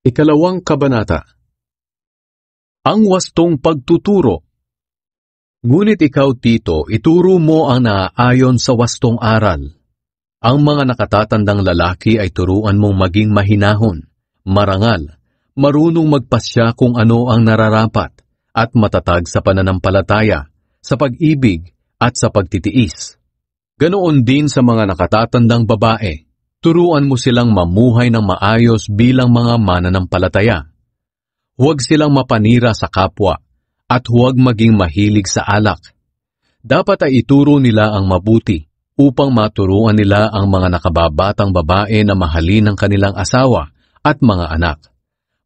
Ikalawang kabanata. Ang wastong pagtuturo. Ngunit ikaw, Tito, ituro mo ang naaayon sa wastong aral. Ang mga nakatatandang lalaki ay turuan mong maging mahinahon, marangal, marunong magpasya kung ano ang nararapat, at matatag sa pananampalataya, sa pag-ibig, at sa pagtitiis. Ganoon din sa mga nakatatandang babae. Turuan mo silang mamuhay ng maayos bilang mga mananampalataya. Huwag silang mapanira sa kapwa at huwag maging mahilig sa alak. Dapat ay ituro nila ang mabuti upang maturuan nila ang mga nakababatang babae na mahalin ang kanilang asawa at mga anak.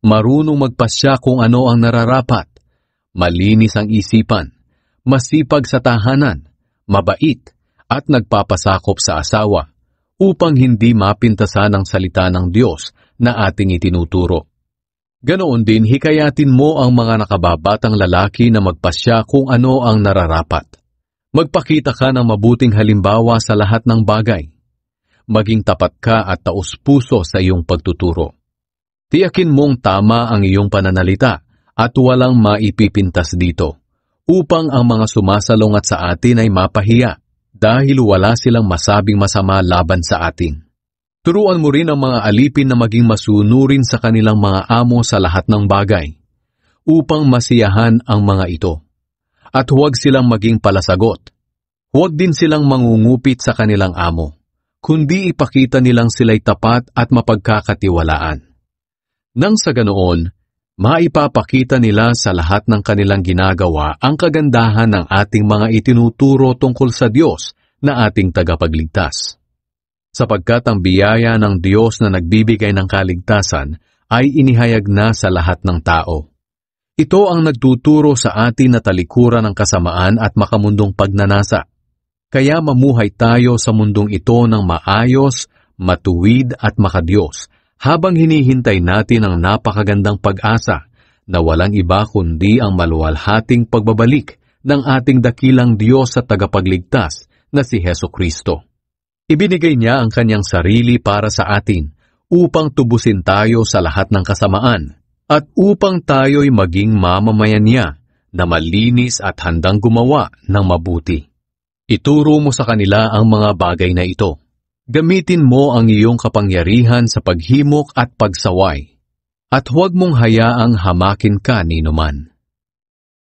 Marunong magpasya kung ano ang nararapat. Malinis ang isipan, masipag sa tahanan, mabait at nagpapasakop sa asawa, upang hindi mapintasan ang salita ng Diyos na ating itinuturo. Ganoon din, hikayatin mo ang mga nakababatang lalaki na magpasya kung ano ang nararapat. Magpakita ka ng mabuting halimbawa sa lahat ng bagay. Maging tapat ka at taus-puso sa iyong pagtuturo. Tiyakin mong tama ang iyong pananalita at walang maipipintas dito, upang ang mga sumasalungat sa atin ay mapahiya, dahil wala silang masabing masama laban sa atin. Turuan mo rin ang mga alipin na maging masunurin sa kanilang mga amo sa lahat ng bagay, upang masiyahan ang mga ito. At huwag silang maging palasagot. Huwag din silang mangungupit sa kanilang amo, kundi ipakita nilang sila'y tapat at mapagkakatiwalaan. Nang sa ganoon, maipapakita nila sa lahat ng kanilang ginagawa ang kagandahan ng ating mga itinuturo tungkol sa Diyos na ating tagapagligtas. Sapagkat ang biyaya ng Diyos na nagbibigay ng kaligtasan ay inihayag na sa lahat ng tao. Ito ang nagtuturo sa atin na talikuran ng kasamaan at makamundong pagnanasa. Kaya mamuhay tayo sa mundong ito ng maayos, matuwid at makadiyos, habang hinihintay natin ang napakagandang pag-asa na walang iba kundi ang maluwalhating pagbabalik ng ating dakilang Diyos at tagapagligtas na si Hesukristo. Ibinigay niya ang kanyang sarili para sa atin upang tubusin tayo sa lahat ng kasamaan at upang tayo'y maging mamamayan niya na malinis at handang gumawa ng mabuti. Ituro mo sa kanila ang mga bagay na ito. Gamitin mo ang iyong kapangyarihan sa paghimok at pagsaway, at huwag mong hayaang hamakin ka ninuman.